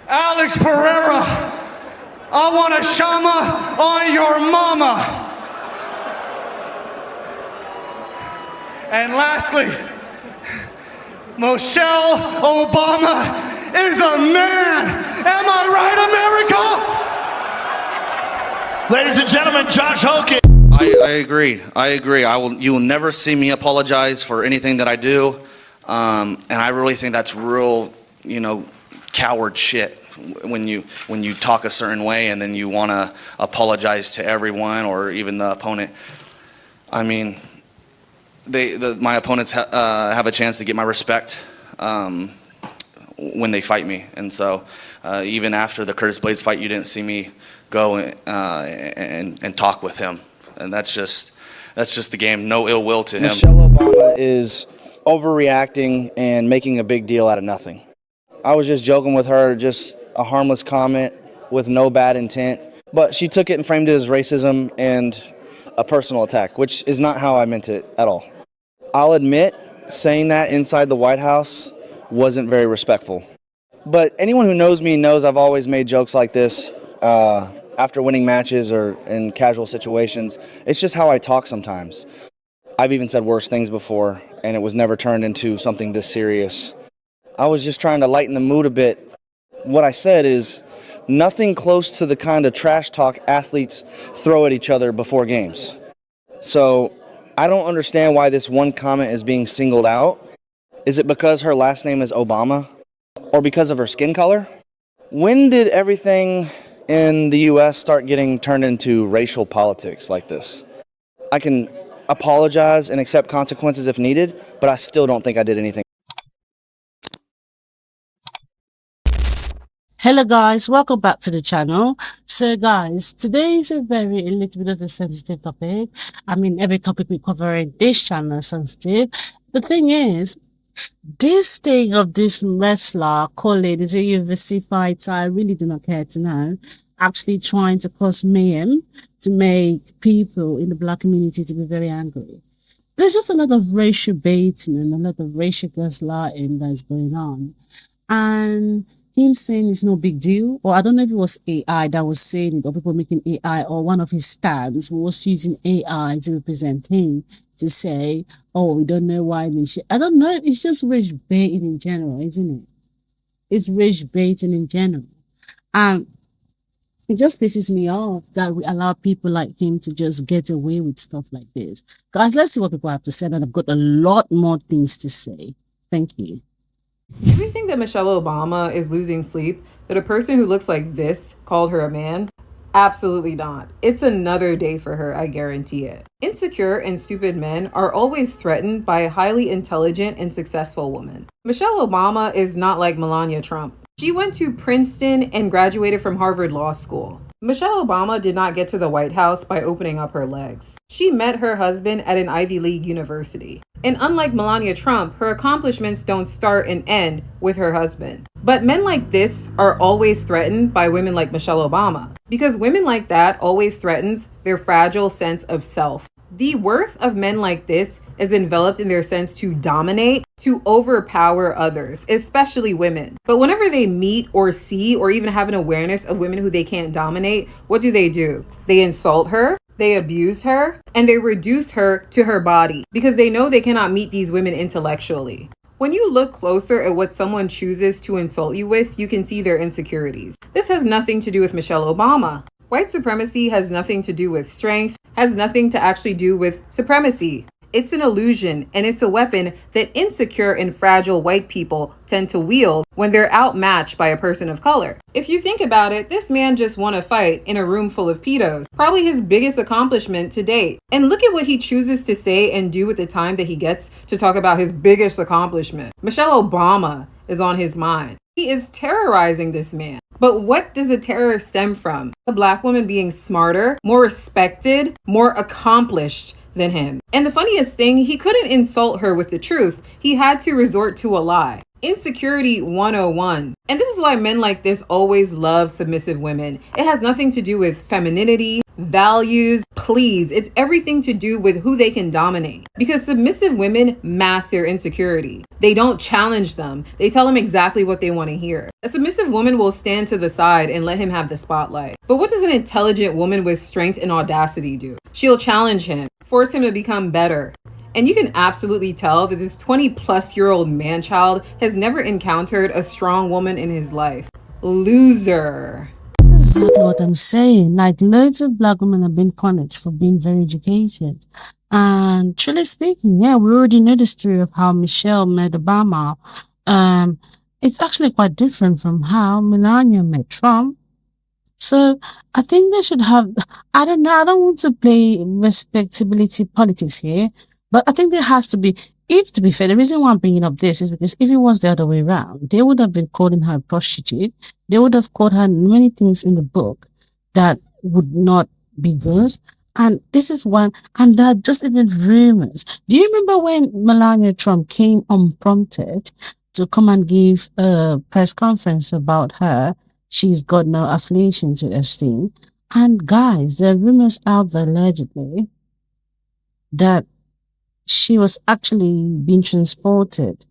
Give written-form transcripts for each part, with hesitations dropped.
Alex Pereira, I want a shama on your mama. And lastly, Michelle Obama is a man. Am I right, America? Ladies and gentlemen, Josh Hogue. I agree. You will never see me apologize for anything that I do. And I really think that's real, coward shit when you talk a certain way and then you want to apologize to everyone or even the opponent. I mean, my opponents have a chance to get my respect when they fight me, and so even after the Curtis Blades fight, you didn't see me go and talk with him, and that's just the game. No ill will to him. Michelle Obama is overreacting and making a big deal out of nothing. I was just joking with her, just a harmless comment with no bad intent, but she took it and framed it as racism and a personal attack, which is not how I meant it at all. I'll admit, saying that inside the White House wasn't very respectful. But anyone who knows me knows I've always made jokes like this after winning matches or in casual situations. It's just how I talk sometimes. I've even said worse things before, and it was never turned into something this serious. I was just trying to lighten the mood a bit. What I said is nothing close to the kind of trash talk athletes throw at each other before games. So I don't understand why this one comment is being singled out. Is it because her last name is Obama? Or because of her skin color? When did everything in the U.S. start getting turned into racial politics like this? I can apologize and accept consequences if needed, but I still don't think I did anything. Hello guys, welcome back to the channel. So guys, today is a little bit of a sensitive topic. I mean, every topic we cover in this channel is sensitive. The thing is, this thing of this wrestler, call it, is a UFC fighter, I really do not care to know, actually trying to cause mayhem to make people in the black community to be very angry. There's just a lot of racial baiting and a lot of racial gaslighting that's going on. And him saying it's no big deal, or I don't know if it was AI that was saying it, or people making AI, or one of his stands was using AI to represent him to say, oh, we don't know why I don't know, it's just rage baiting in general, isn't it? It's rage baiting in general. It just pisses me off that we allow people like him to just get away with stuff like this. Guys, let's see what people have to say, and I've got a lot more things to say. Thank you. Do we think that Michelle Obama is losing sleep that a person who looks like this called her a man? Absolutely not. It's another day for her, I guarantee it. Insecure and stupid men are always threatened by a highly intelligent and successful woman. Michelle Obama is not like Melania Trump. She went to Princeton and graduated from Harvard Law School. Michelle Obama did not get to the White House by opening up her legs. She met her husband at an Ivy League university. And unlike Melania Trump, her accomplishments don't start and end with her husband. But men like this are always threatened by women like Michelle Obama, because women like that always threatens their fragile sense of self. The worth of men like this is enveloped in their sense to dominate, to overpower others, especially women. But whenever they meet or see or even have an awareness of women who they can't dominate, what do? They insult her, they abuse her, and they reduce her to her body because they know they cannot meet these women intellectually. When you look closer at what someone chooses to insult you with, you can see their insecurities. This has nothing to do with Michelle Obama. White supremacy has nothing to do with strength, has nothing to actually do with supremacy. It's an illusion, and it's a weapon that insecure and fragile white people tend to wield when they're outmatched by a person of color. If you think about it, this man just won a fight in a room full of pedos, probably his biggest accomplishment to date. And look at what he chooses to say and do with the time that he gets to talk about his biggest accomplishment. Michelle Obama is on his mind. He is terrorizing this man. But what does the terror stem from? A black woman being smarter, more respected, more accomplished than him. And the funniest thing, he couldn't insult her with the truth. He had to resort to a lie. Insecurity 101. And this is why men like this always love submissive women. It has nothing to do with femininity, values, please. It's everything to do with who they can dominate. Because submissive women mask their insecurity. They don't challenge them. They tell them exactly what they want to hear. A submissive woman will stand to the side and let him have the spotlight. But what does an intelligent woman with strength and audacity do? She'll challenge him, force him to become better. And you can absolutely tell that this 20-plus-year-old man-child has never encountered a strong woman in his life. Loser. Exactly what I'm saying. Like, loads of black women have been punished for being very educated. And truly speaking, yeah, we already know the story of how Michelle met Obama. It's actually quite different from how Melania met Trump. So I think they should have, I don't know, I don't want to play respectability politics here, but I think there has to be, if to be fair, the reason why I'm bringing up this is because if it was the other way around, they would have been calling her a prostitute. They would have called her many things in the book that would not be good. And this is one, and there are just even rumors. Do you remember when Melania Trump came unprompted to come and give a press conference about her? She's got no affiliation to Epstein. And guys, there are rumors out there allegedly that she was actually being transported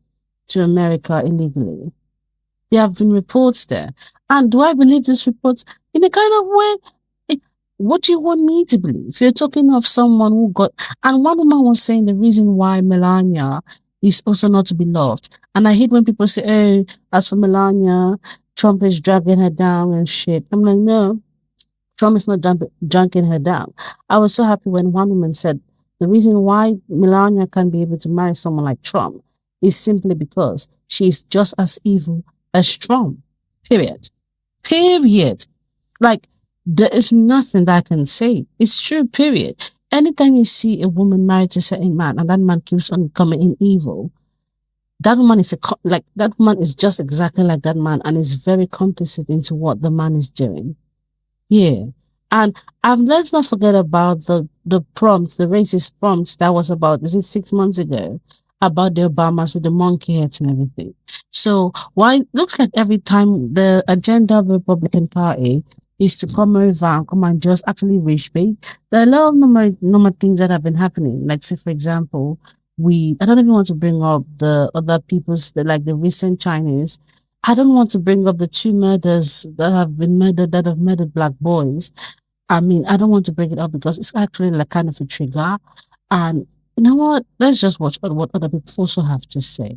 to America illegally. There have been reports there. And do I believe these reports in a kind of way? What do you want me to believe? You're talking of someone who got, and one woman was saying the reason why Melania is also not to be loved. And I hate when people say, oh, as for Melania, Trump is dragging her down and shit. I'm like, no, Trump is not dragging her down. I was so happy when one woman said the reason why Melania can't be able to marry someone like Trump is simply because she's just as evil as Trump. Period. Period. Like, there is nothing that I can say. It's true, period. Anytime you see a woman married to a certain man and that man keeps on coming in evil, that woman is that woman is just exactly like that man and is very complicit into what the man is doing. Yeah. And let's not forget about the prompts, the racist prompts that was about, is it 6 months ago? About the Obamas with the monkey heads and everything. So why it looks like every time the agenda of the Republican Party is to come over and come and just actually rage bait, there are a lot of normal things that have been happening. Like, say, for example, I don't even want to bring up the other people's, like the recent Chinese. I don't want to bring up the 2 murders that have murdered black boys. I mean, I don't want to bring it up because it's actually like kind of a trigger. And you know what? Let's just watch what other people also have to say.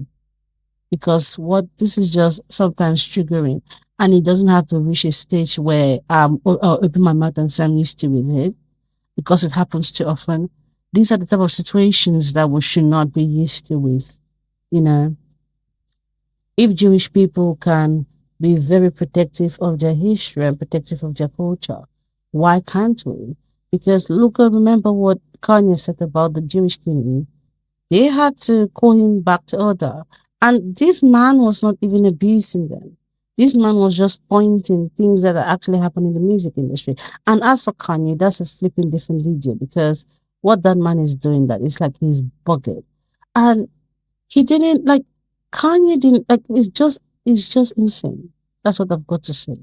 Because this is just sometimes triggering. And it doesn't have to reach a stage where I'll open my mouth and say I'm used to with it. Because it happens too often. These are the type of situations that we should not be used to with. You know, if Jewish people can be very protective of their history and protective of their culture, why can't we? Because remember what Kanye said about the Jewish community. They had to call him back to order. And this man was not even abusing them. This man was just pointing things that are actually happening in the music industry. And as for Kanye, that's a flipping different video because what that man is doing, that is like he's bugged. And he didn't, like, Kanye didn't, like, it's just insane. That's what I've got to say.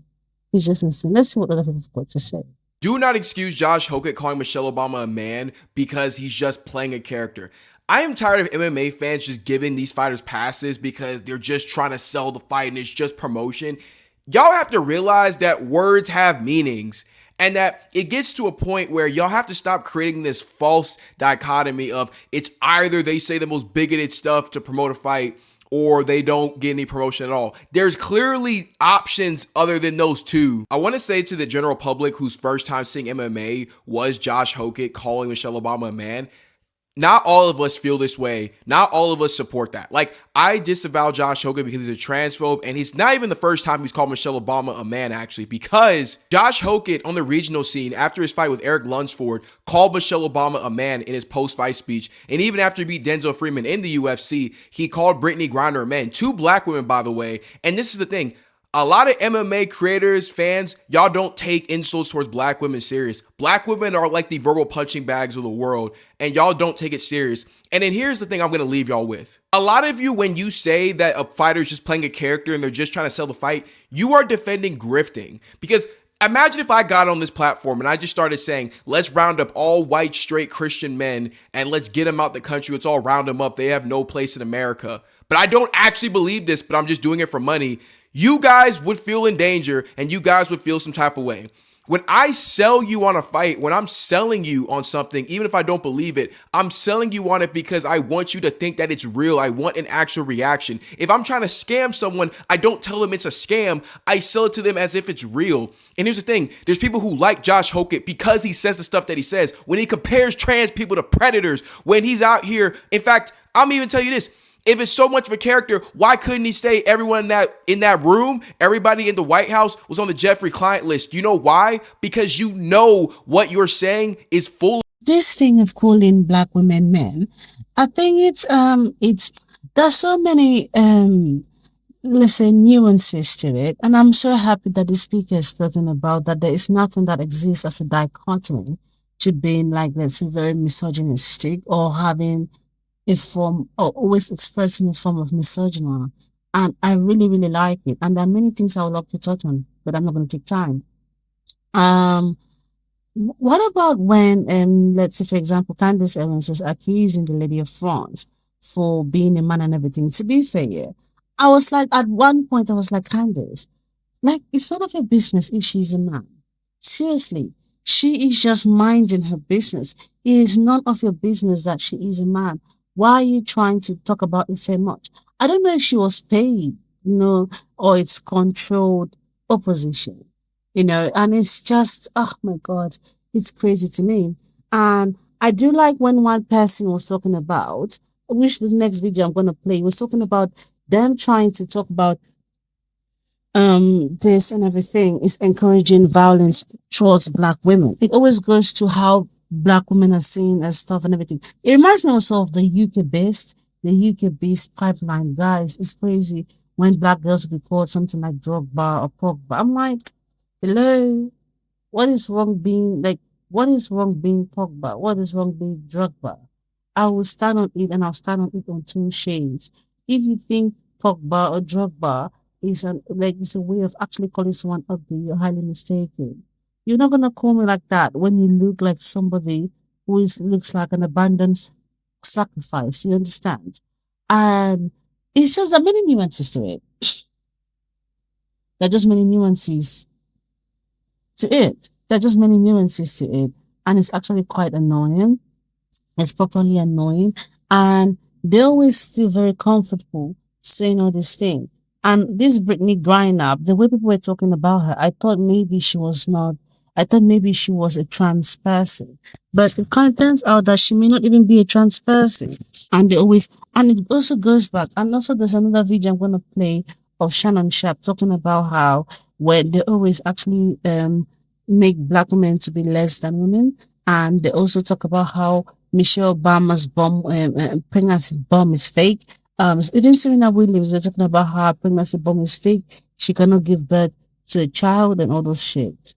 He's just insane. Let's see what other people have got to say. Do not excuse Josh Hogue calling Michelle Obama a man because he's just playing a character. I am tired of MMA fans just giving these fighters passes because they're just trying to sell the fight and it's just promotion. Y'all have to realize that words have meanings and that it gets to a point where y'all have to stop creating this false dichotomy of it's either they say the most bigoted stuff to promote a fight or they don't get any promotion at all. There's clearly options other than those two. I want to say to the general public whose first time seeing MMA was Josh Hogue calling Michelle Obama a man, not all of us feel this way. Not all of us support that. Like, I disavow Josh Hogue because he's a transphobe, and he's not even the first time he's called Michelle Obama a man, actually, because Josh Hogue on the regional scene, after his fight with Eric Lunsford, called Michelle Obama a man in his post-fight speech, and even after he beat Denzel Freeman in the UFC, he called Brittany Griner a man. 2 black women, by the way, and this is the thing. A lot of MMA creators, fans, y'all don't take insults towards black women serious. Black women are like the verbal punching bags of the world, and y'all don't take it serious. And then here's the thing I'm going to leave y'all with. A lot of you, when you say that a fighter is just playing a character and they're just trying to sell the fight, you are defending grifting. Because Imagine if I got on this platform and I just started saying, let's round up all white, straight Christian men and let's get them out the country. Let's all round them up. They have no place in America. But I don't actually believe this, but I'm just doing it for money. You guys would feel in danger and you guys would feel some type of way. When I sell you on a fight, when I'm selling you on something, even if I don't believe it, I'm selling you on it because I want you to think that it's real. I want an actual reaction. If I'm trying to scam someone, I don't tell them it's a scam. I sell it to them as if it's real. And here's the thing. There's people who like Josh Hogue because he says the stuff that he says. When he compares trans people to predators, when he's out here. In fact, I'm even tell you this. If it's so much of a character, why couldn't he say everyone in that room, everybody in the White House was on the Jeffrey Client list? You know why? Because you know what you're saying is full. This thing of calling black women men, I think there's so many let's say nuances to it, and I'm so happy that the speaker is talking about that there is nothing that exists as a dichotomy to being like, let's say, very misogynistic or having a form or always expressing a form of misogyny. And I really, really like it. And there are many things I would love to touch on, but I'm not going to take time. What about when, let's say, for example, Candace Owens was accusing the lady of France for being a man and everything? To be fair, I was like, at one point, I was like, Candace, like, it's none of your business if she's a man. Seriously, she is just minding her business. It is none of your business that she is a man. Why are you trying to talk about it so much? I don't know if she was paid, or it's controlled opposition, and it's just, oh my God, it's crazy to me. And I do like when one person was talking about, which the next video I'm going to play, was talking about them trying to talk about this and everything is encouraging violence towards black women. It always goes to how black women are seen as stuff and everything. It reminds me also of the UK based pipeline. Guys, it's crazy when black girls be called something like drug bar or pork bar. I'm like, hello, what is wrong being pork bar? What is wrong being drug bar? I will stand on it and I'll stand on it on two shades. If you think pork bar or drug bar is it's a way of actually calling someone ugly, you're highly mistaken. You're not gonna call me like that when you look like somebody who looks like an abandoned sacrifice. You understand? And it's just there are many nuances to it. There are just many nuances to it. There are just many nuances to it, and it's actually quite annoying. It's properly annoying, and they always feel very comfortable saying all this thing. And this Brittany Griner, the way people were talking about her, I thought maybe she was a trans person. But it kind of turns out that she may not even be a trans person. And it also goes back. And also there's another video I'm going to play of Shannon Sharp talking about how when they always actually make black women to be less than women. And they also talk about how Michelle Obama's pregnancy bomb is fake. Even Serena Williams, they're talking about how pregnancy bomb is fake. She cannot give birth to a child and all those shit.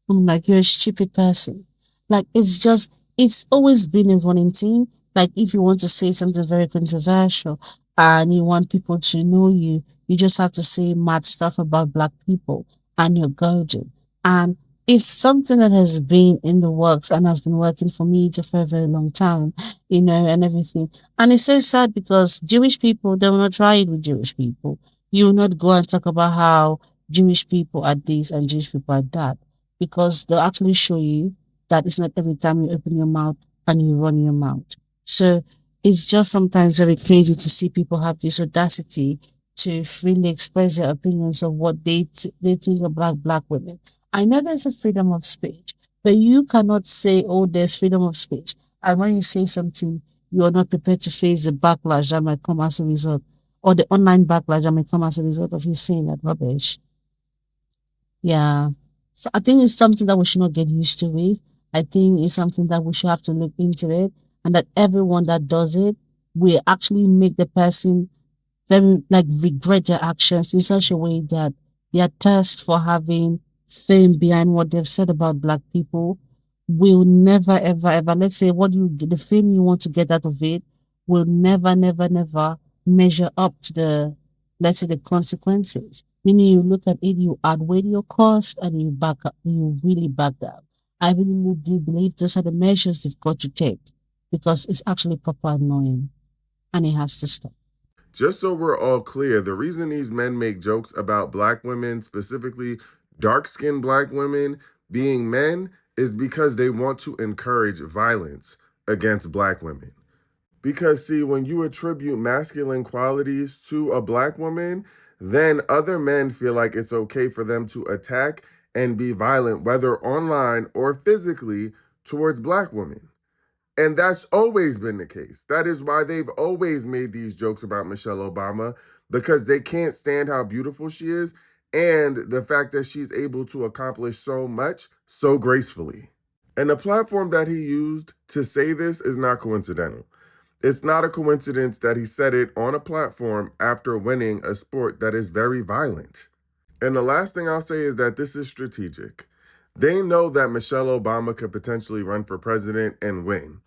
I'm like, you're a stupid person. Like, it's always been a running thing. Like, if you want to say something very controversial and you want people to know you, you just have to say mad stuff about black people and you're golden. And it's something that has been in the works and has been working for me for a very long time, and everything. And it's so sad because Jewish people, they will not try it with Jewish people. You will not go and talk about how Jewish people are this and Jewish people are that, because they'll actually show you that it's not every time you open your mouth and you run your mouth. So it's just sometimes very crazy to see people have this audacity to freely express their opinions of what they think about black women. I know there's a freedom of speech, but you cannot say, oh, there's freedom of speech. And when you say something, you are not prepared to face the backlash that might come as a result, or the online backlash that might come as a result of you saying that rubbish. Yeah. So I think it's something that we should not get used to with. I think it's something that we should have to look into it, and that everyone that does it will actually make the person very regret their actions in such a way that their thirst for having fame behind what they've said about black people will never, ever, ever, let's say the fame you want to get out of it will never, never, never measure up to the, let's say, the consequences. Meaning you look at it, you outweigh your cost and you back up, you really back up. I really do believe those are the measures they've got to take because it's actually proper annoying and it has to stop. Just so we're all clear, the reason these men make jokes about black women, specifically dark-skinned black women, being men, is because they want to encourage violence against black women. Because, see, when you attribute masculine qualities to a black woman, then other men feel like it's okay for them to attack and be violent, whether online or physically, towards black women. And that's always been the case. That is why they've always made these jokes about Michelle Obama, because they can't stand how beautiful she is and the fact that she's able to accomplish so much so gracefully. And the platform that he used to say this is not coincidental. It's not a coincidence that he said it on a platform after winning a sport that is very violent. And the last thing I'll say is that this is strategic. They know that Michelle Obama could potentially run for president and win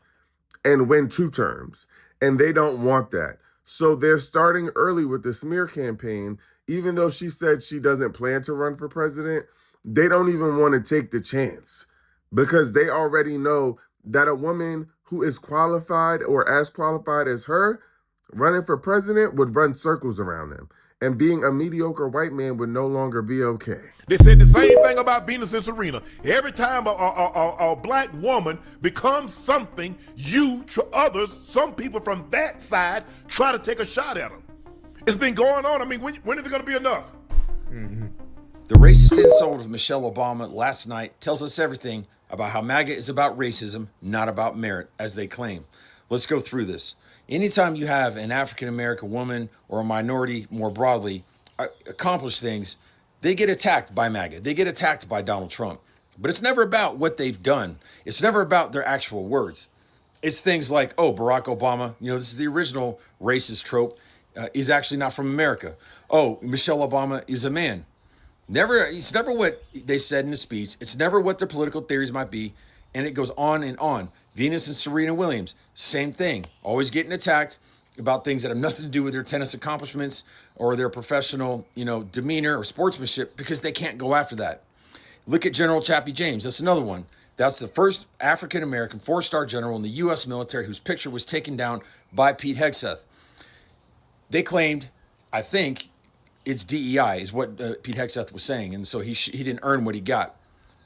2 terms. And they don't want that. So they're starting early with the smear campaign. Even though she said she doesn't plan to run for president, they don't even want to take the chance because they already know that a woman who is qualified or as qualified as her running for president would run circles around them. And being a mediocre white man would no longer be okay. They said the same thing about Venus and Serena. Every time a black woman becomes something, others, some people from that side try to take a shot at them. It's been going on. I mean, when is it going to be enough? The racist insult of Michelle Obama last night tells us everything about how MAGA is about racism, not about merit, as they claim. Let's go through this. Anytime you have an African-American woman or a minority more broadly accomplish things, they get attacked by MAGA. They get attacked by Donald Trump. But it's never about what they've done. It's never about their actual words. It's things like, oh, Barack Obama, this is the original racist trope, is actually not from America. Oh, Michelle Obama is a man. It's never what they said in the speech. It's never what their political theories might be. And it goes on and on. Venus and Serena Williams, same thing. Always getting attacked about things that have nothing to do with their tennis accomplishments or their professional, demeanor or sportsmanship because they can't go after that. Look at General Chappie James. That's another one. That's the first African-American 4-star general in the U.S. military whose picture was taken down by Pete Hegseth. They claimed, I think, it's DEI is what Pete Hegseth was saying. And so he didn't earn what he got,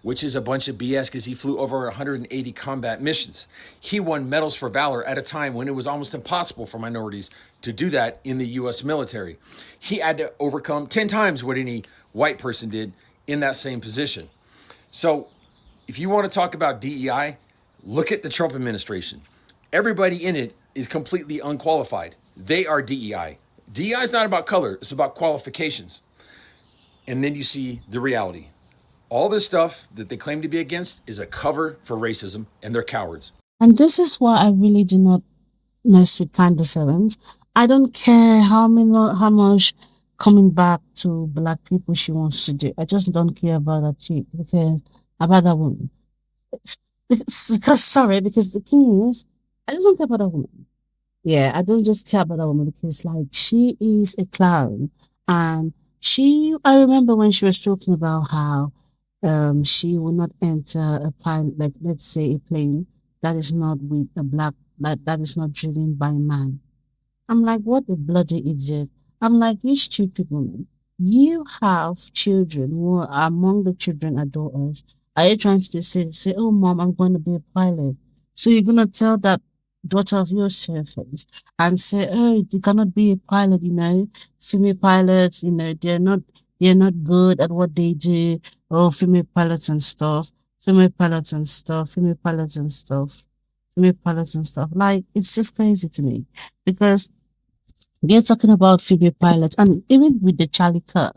which is a bunch of BS because he flew over 180 combat missions. He won medals for valor at a time when it was almost impossible for minorities to do that in the U.S. military. He had to overcome 10 times what any white person did in that same position. So if you want to talk about DEI, look at the Trump administration. Everybody in it is completely unqualified. They are DEI. DEI is not about color. It's about qualifications. And then you see the reality. All this stuff that they claim to be against is a cover for racism, and they're cowards. And this is why I really do not mess with Candace Owens. I don't care how much coming back to black people she wants to do. I just don't care about that chick about that woman. Because the thing is, I just don't care about that woman. Yeah, I don't just care about that woman because she is a clown. And I remember when she was talking about how she will not enter a pilot, let's say a plane that is not with a black, that is not driven by a man. I'm like, what a bloody idiot. I'm like, you stupid woman. You have children who are among the children are daughters. Are you trying to say, oh mom, I'm going to be a pilot? So you're going to tell that daughter of yours to her face and say, oh, you cannot be a pilot, female pilots, they're not good at what they do. Oh, female pilots and stuff, female pilots and stuff, female pilots and stuff, female pilots and stuff. It's just crazy to me because they're talking about female pilots and even with the Charlie Kirk.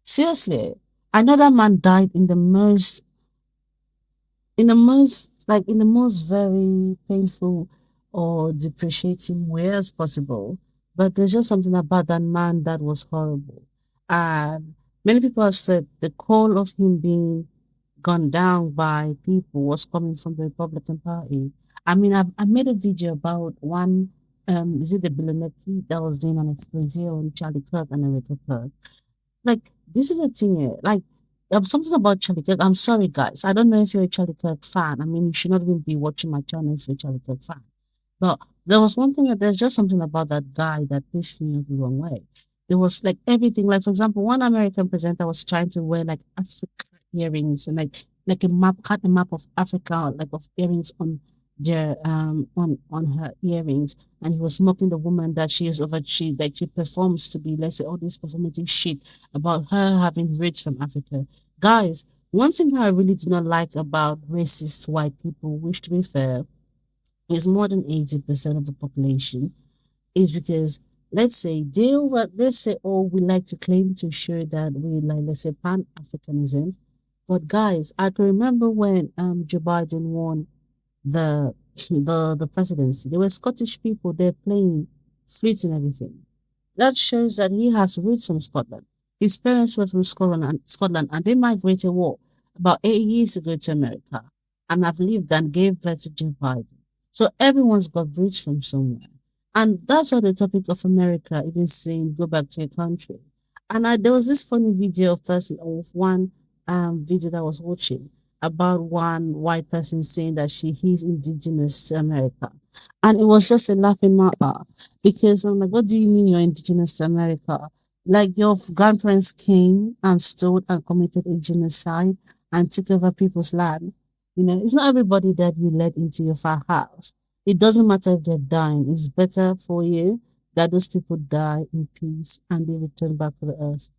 Seriously, another man died in the most very painful or depreciating way as possible. But there's just something about that man that was horrible. And many people have said the call of him being gunned down by people was coming from the Republican Party. I mean, I made a video about one, is it the billionaire that was doing an expose on Charlie Kirk and Erica Kirk. this is a thing here. Like, something about Charlie Kirk. I'm sorry, guys. I don't know if you're a Charlie Kirk fan. I mean, you should not even be watching my channel if you're a Charlie Kirk fan. But there was one thing that there's just something about that guy that pissed me off the wrong way. There was like everything. Like, for example, one American presenter was trying to wear like Africa earrings and like a map, cut a map of Africa, like of earrings on their on her earrings, and he was mocking the woman that she is over she like she performs to be, let's say, all this performative shit about her having roots from Africa. Guys, one thing I really do not like about racist white people, which to be fair is more than 80% of the population, is because let's say let's say, oh, we like to claim to show that we like, let's say, pan-Africanism. But guys, I can remember when Joe Biden won the the presidency. There were Scottish people there playing flutes and everything. That shows that he has roots from Scotland. His parents were from Scotland, and they migrated about 8 years ago to America, and have lived and gave birth to Joe Biden. So everyone's got roots from somewhere, and that's why the topic of America even saying go back to your country. And there was this funny video of one video that I was watching about one white person saying that he's indigenous to America. And it was just a laughing matter because I'm like, what do you mean you're indigenous to America? Like your grandparents came and stole and committed a genocide and took over people's land. You know, it's not everybody that you let into your far house. It doesn't matter if they're dying. It's better for you that those people die in peace and they return back to the earth.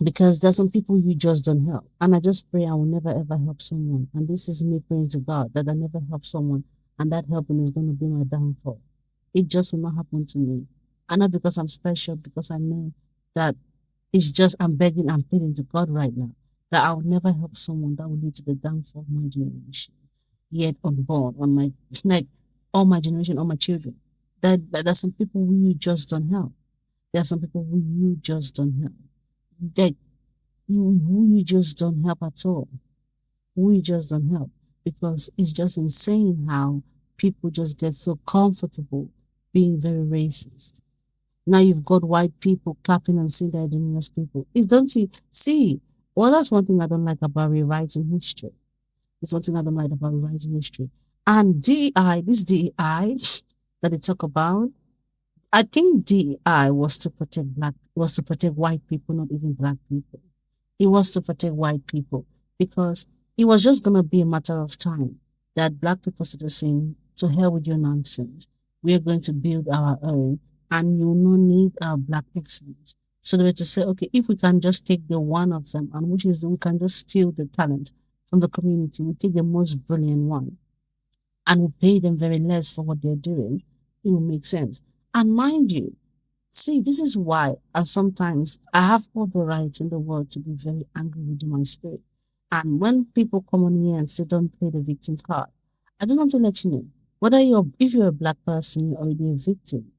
Because there's some people you just don't help. And I just pray I will never ever help someone. And this is me praying to God that I never help someone, and that helping is going to be my downfall. It just will not happen to me. And not because I'm special, because I know that it's just I'm begging and pleading to God right now that I will never help someone that will lead to the downfall of my generation. Yet unborn, on my like all my generation, all my children. That there's some people who you just don't help. There are some people who you just don't help. That who you just don't help at all. Who you just don't help. Because it's just insane how people just get so comfortable being very racist. Now you've got white people clapping and saying they're indigenous people. Don't you see? Well, that's one thing I don't like about rewriting history. It's one thing I don't like about rewriting history. And this DEI that they talk about, I think DEI was to protect white people, not even black people. It was to protect white people because it was just gonna be a matter of time that black people started saying, to hell with your nonsense. We are going to build our own, and you no need our black excellence. So they were to say, okay, if we can just take the one of them, and which is we can just steal the talent from the community, we take the most brilliant one, and we pay them very less for what they're doing, it will make sense. And mind you, see, this is why sometimes I have all the right in the world to be very angry with my spirit. And when people come on here and say, don't play the victim card, I just want to let you know, if you're a black person, you're already a victim.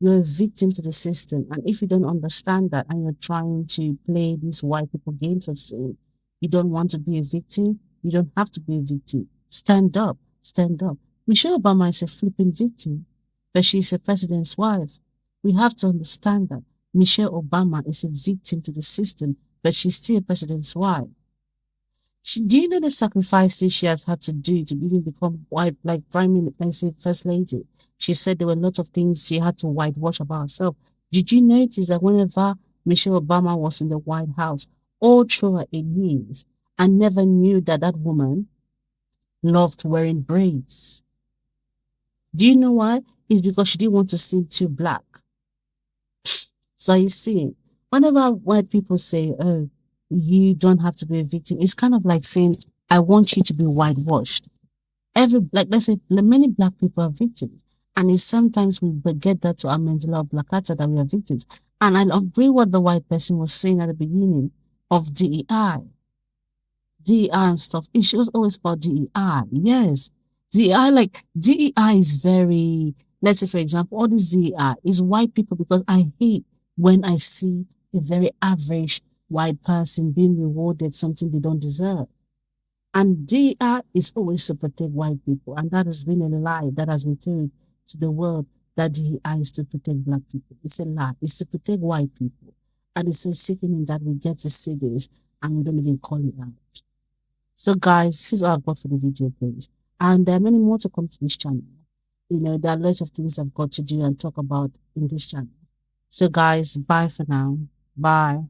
You're a victim to the system. And if you don't understand that and you're trying to play these white people games of saying you don't want to be a victim, you don't have to be a victim. Stand up. Stand up. Michelle Obama is a flipping victim, but she's a president's wife. We have to understand that Michelle Obama is a victim to the system, but she's still a president's wife. Do you know the sacrifices she has had to do to even become white, like prime minister, let's say first lady? She said there were a lot of things she had to whitewash about herself. Did you notice that whenever Michelle Obama was in the White House, all through her 8 years, I never knew that that woman loved wearing braids? Do you know why? It's because she didn't want to seem too black. So you see, whenever white people say, oh, you don't have to be a victim, it's kind of like saying, I want you to be whitewashed. Let's say many black people are victims. And it's sometimes we get that to our mental oblongata that we are victims. And I agree what the white person was saying at the beginning of DEI. DEI and stuff. It was always about DEI. Yes. DEI is very, let's say for example, all this DEI is white people, because I hate when I see a very average white person being rewarded something they don't deserve. And DEI is always to protect white people. And that has been a lie that has been told to the world, that DEI is to protect black people. It's a lie. It's to protect white people. And it's so sickening that we get to see this and we don't even call it out. So guys, this is all I've got for the video, please. And there are many more to come to this channel. You know, there are lots of things I've got to do and talk about in this channel. So guys, bye for now. Bye.